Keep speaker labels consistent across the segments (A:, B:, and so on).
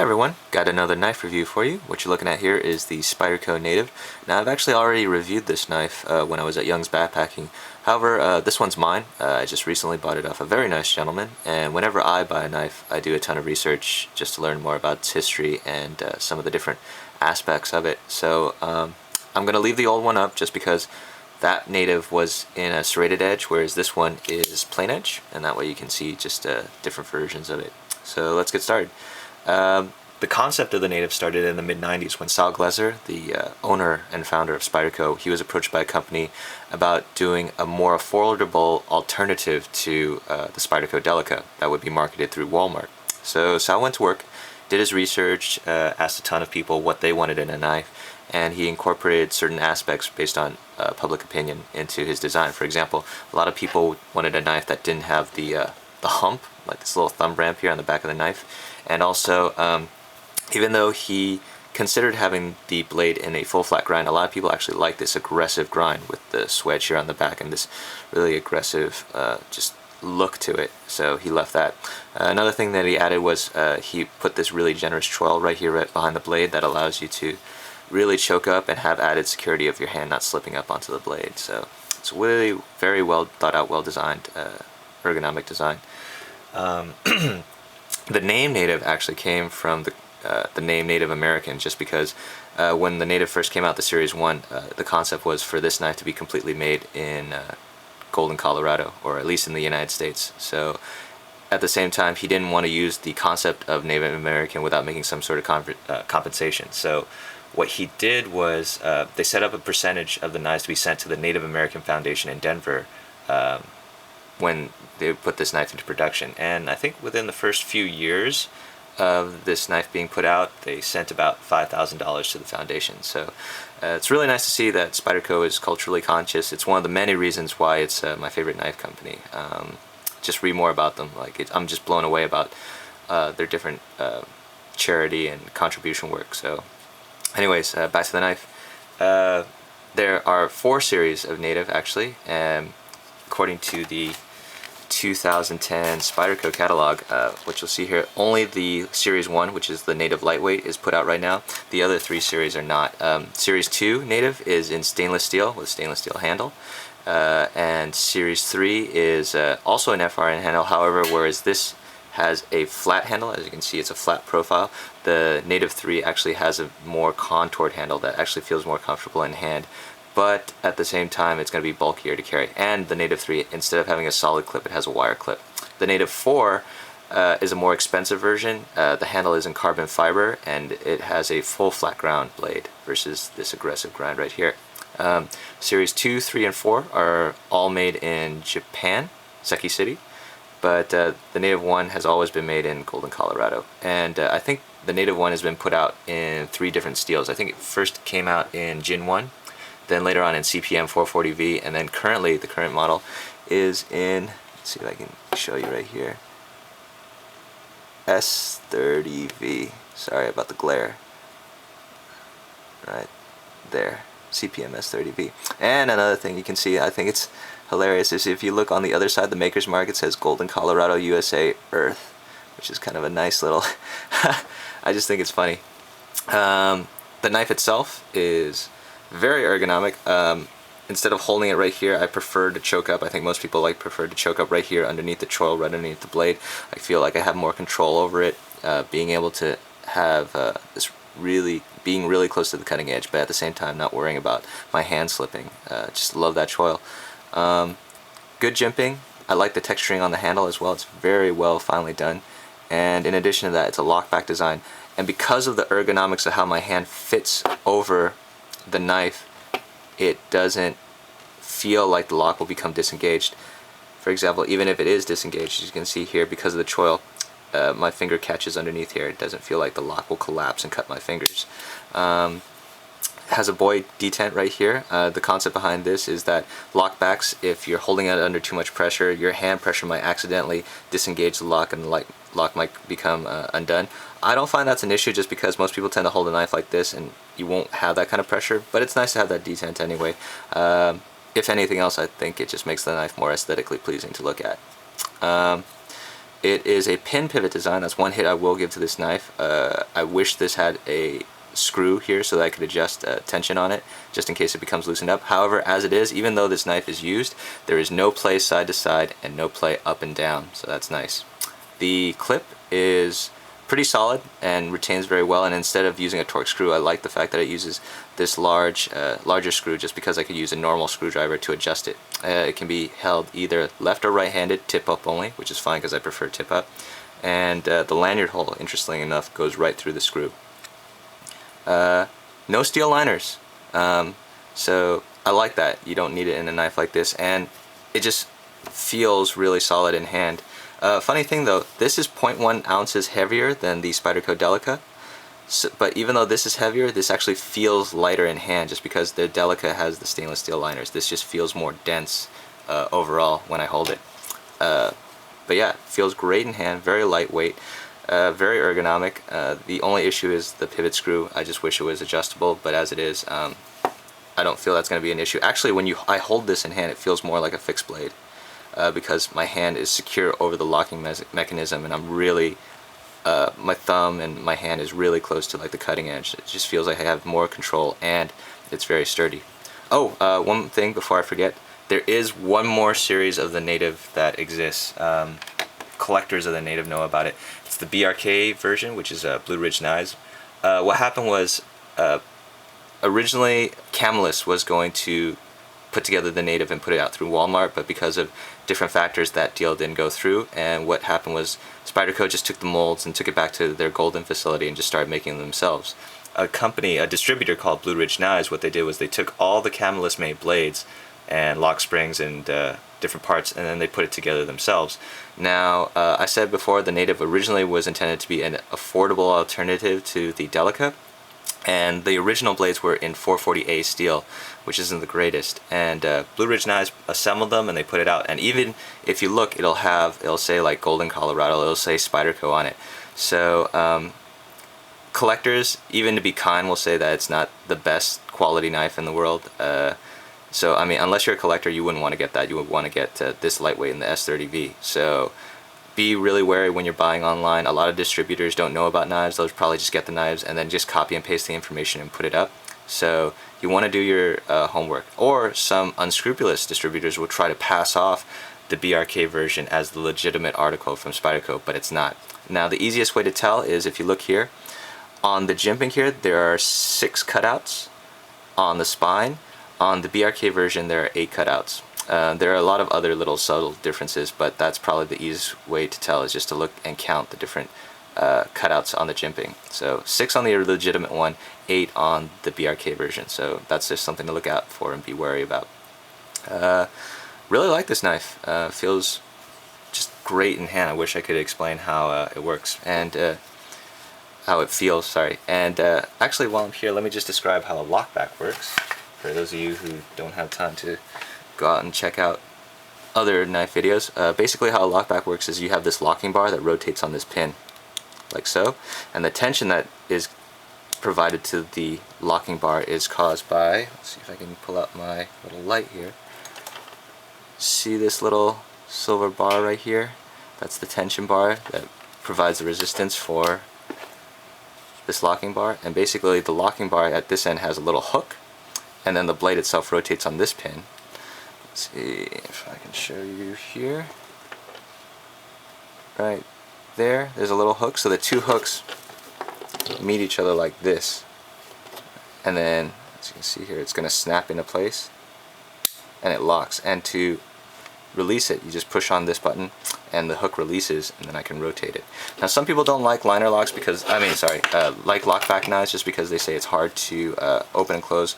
A: Hi everyone, got another knife review for you. What you're looking at here is the Spyderco Native. Now I've actually already reviewed this knife when I was at Young's Backpacking. However, this one's mine. I just recently bought it off a very nice gentleman, and whenever I buy a knife I do a ton of research just to learn more about its history and some of the different aspects of it. So I'm going to leave the old one up just because that Native was in a serrated edge, whereas this one is plain edge, and that way you can see just different versions of it. So let's get started. The concept of the Native started in the mid-90s when Sal Glezer, the owner and founder of Spyderco, he was approached by a company about doing a more affordable alternative to the Spyderco Delica that would be marketed through Walmart. So Sal went to work, did his research, asked a ton of people what they wanted in a knife, and he incorporated certain aspects based on public opinion into his design. For example, a lot of people wanted a knife that didn't have the hump, like this little thumb ramp here on the back of the knife. And also, even though he considered having the blade in a full flat grind, a lot of people actually like this aggressive grind with the swedge here on the back and this really aggressive just look to it. So he left that. Another thing that he added was he put this really generous choil right here right behind the blade that allows you to really choke up and have added security of your hand not slipping up onto the blade. So it's really very well thought out, well designed, ergonomic design. The name Native actually came from the name Native American, just because when the Native first came out, the Series 1, the concept was for this knife to be completely made in Golden, Colorado, or at least in the United States. So at the same time, he didn't want to use the concept of Native American without making some sort of compensation. So what he did was they set up a percentage of the knives to be sent to the Native American Foundation in Denver when they put this knife into production. And I think within the first few years of this knife being put out, they sent about $5,000 to the foundation. So it's really nice to see that Spyderco is culturally conscious. It's one of the many reasons why it's my favorite knife company. Just read more about them. I'm just blown away about their different charity and contribution work. So anyways, back to the knife. There are 4 series of Native actually, and according to the 2010 Spyderco catalog, which you'll see here, only the Series 1, which is the Native Lightweight, is put out right now. The other 3 series are not. Series 2 Native is in stainless steel with stainless steel handle, and Series 3 is also an FRN handle. However, whereas this has a flat handle, as you can see it's a flat profile, the Native 3 actually has a more contoured handle that actually feels more comfortable in hand, but at the same time it's going to be bulkier to carry. And the Native 3, instead of having a solid clip, it has a wire clip. The Native 4 is a more expensive version. The handle is in carbon fiber and it has a full flat ground blade versus this aggressive grind right here. Series 2, 3, and 4 are all made in Japan, Seki City, but the Native 1 has always been made in Golden, Colorado. And I think the Native 1 has been put out in 3 different steels. I think it first came out in Gin 1, then later on in CPM 440V, and then currently the current model is in, let's see if I can show you right here, S30V. Sorry about the glare. Right there, CPM S30V. And another thing you can see, I think it's hilarious, is if you look on the other side, the maker's mark, it says Golden, Colorado, USA, Earth, which is kind of a nice little, I just think it's funny. The knife itself is very ergonomic. Instead of holding it right here, I prefer to choke up. I think most people prefer to choke up right here underneath the choil, right underneath the blade. I feel like I have more control over it, being able to have being really close to the cutting edge, but at the same time not worrying about my hand slipping. Just love that choil. Good jimping. I like the texturing on the handle as well. It's very well finely done. And in addition to that, it's a lockback design. And because of the ergonomics of how my hand fits over the knife, it doesn't feel like the lock will become disengaged. For example, even if it is disengaged, as you can see here, because of the choil, my finger catches underneath here. It doesn't feel like the lock will collapse and cut my fingers. Has a buoy detent right here. The concept behind this is that lockbacks, if you're holding it under too much pressure, your hand pressure might accidentally disengage the lock and the lock might become undone. I don't find that's an issue, just because most people tend to hold a knife like this and you won't have that kind of pressure, but it's nice to have that detent anyway. If anything else, I think it just makes the knife more aesthetically pleasing to look at. It is a pin pivot design. That's one hit I will give to this knife. I wish this had a screw here so that I could adjust tension on it just in case it becomes loosened up. However, as it is, even though this knife is used, there is no play side to side and no play up and down, so that's nice. The clip is pretty solid and retains very well, and instead of using a torque screw, I like the fact that it uses this larger screw just because I could use a normal screwdriver to adjust it. It can be held either left or right-handed, tip up only, which is fine because I prefer tip up, and the lanyard hole, interestingly enough, goes right through the screw. No steel liners, so I like that. You don't need it in a knife like this, and it just feels really solid in hand. Funny thing though, this is 0.1 ounces heavier than the Spyderco Delica, but even though this is heavier, this actually feels lighter in hand just because the Delica has the stainless steel liners. This just feels more dense overall when I hold it. But yeah, feels great in hand, very lightweight. Very ergonomic. The only issue is the pivot screw. I just wish it was adjustable, but as it is, I don't feel that's going to be an issue. Actually, when I hold this in hand, it feels more like a fixed blade because my hand is secure over the locking mechanism, and I'm really, my thumb and my hand is really close to like the cutting edge. It just feels like I have more control, and it's very sturdy. Oh, one thing before I forget, there is one more series of the Native that exists. Collectors of the Native know about it. It's the BRK version, which is Blue Ridge knives. What happened was, originally Camelus was going to put together the Native and put it out through Walmart, but because of different factors that deal didn't go through, and what happened was Spyderco just took the molds and took it back to their Golden facility and just started making them themselves. A distributor called Blue Ridge Knives, what they did was they took all the Camelus made blades and lock springs and different parts, and then they put it together themselves. Now, I said before, the Native originally was intended to be an affordable alternative to the Delica, and the original blades were in 440A steel, which isn't the greatest, and Blue Ridge Knives assembled them and they put it out, and even if you look, it'll say like Golden Colorado, it'll say Spyderco on it. So collectors, even to be kind, will say that it's not the best quality knife in the world. So I mean, unless you're a collector, you wouldn't want to get that. You would want to get this lightweight in the S30V. So be really wary when you're buying online. A lot of distributors don't know about knives. They'll probably just get the knives and then just copy and paste the information and put it up. So you want to do your homework. Or some unscrupulous distributors will try to pass off the BRK version as the legitimate article from Spyderco, but it's not. Now, the easiest way to tell is if you look here. On the jimping here, there are 6 cutouts on the spine. On the BRK version, there are 8 cutouts. There are a lot of other little subtle differences, but that's probably the easiest way to tell, is just to look and count the different cutouts on the jimping. So 6 on the legitimate one, 8 on the BRK version. So that's just something to look out for and be wary about. Really like this knife. Feels just great in hand. I wish I could explain how it works and how it feels. Sorry. And actually, while I'm here, let me just describe how a lockback works. For those of you who don't have time to go out and check out other knife videos, basically how a lockback works is you have this locking bar that rotates on this pin, like so, and the tension that is provided to the locking bar is caused by, let's see if I can pull out my little light here. See this little silver bar right here? That's the tension bar that provides the resistance for this locking bar, and basically the locking bar at this end has a little hook, and then the blade itself rotates on this pin. Let's see if I can show you here. Right there, there's a little hook, so the 2 hooks meet each other like this, and then as you can see here, it's going to snap into place and it locks. And to release it, you just push on this button and the hook releases, and then I can rotate it. Now, some people don't like liner locks because, like lockback knives, just because they say it's hard to open and close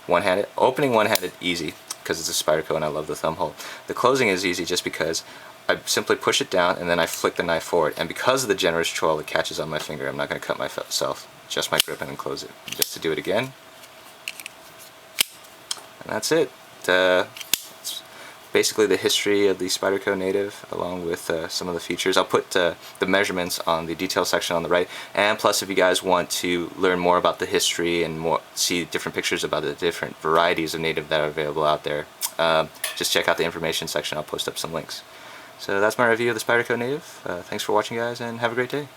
A: one-handed. Opening one-handed, easy, because it's a Spyderco and I love the thumb hole. The closing is easy just because I simply push it down and then I flick the knife forward, and because of the generous choil it catches on my finger, I'm not going to cut myself. Adjust my grip and then close it. Just to do it again. And that's it. It's basically the history of the Spyderco Native, along with some of the features. I'll put the measurements on the detail section on the right, and plus if you guys want to learn more about the history and see different pictures about the different varieties of Native that are available out there, just check out the information section. I'll post up some links. So that's my review of the Spyderco Native. Thanks for watching, guys, and have a great day.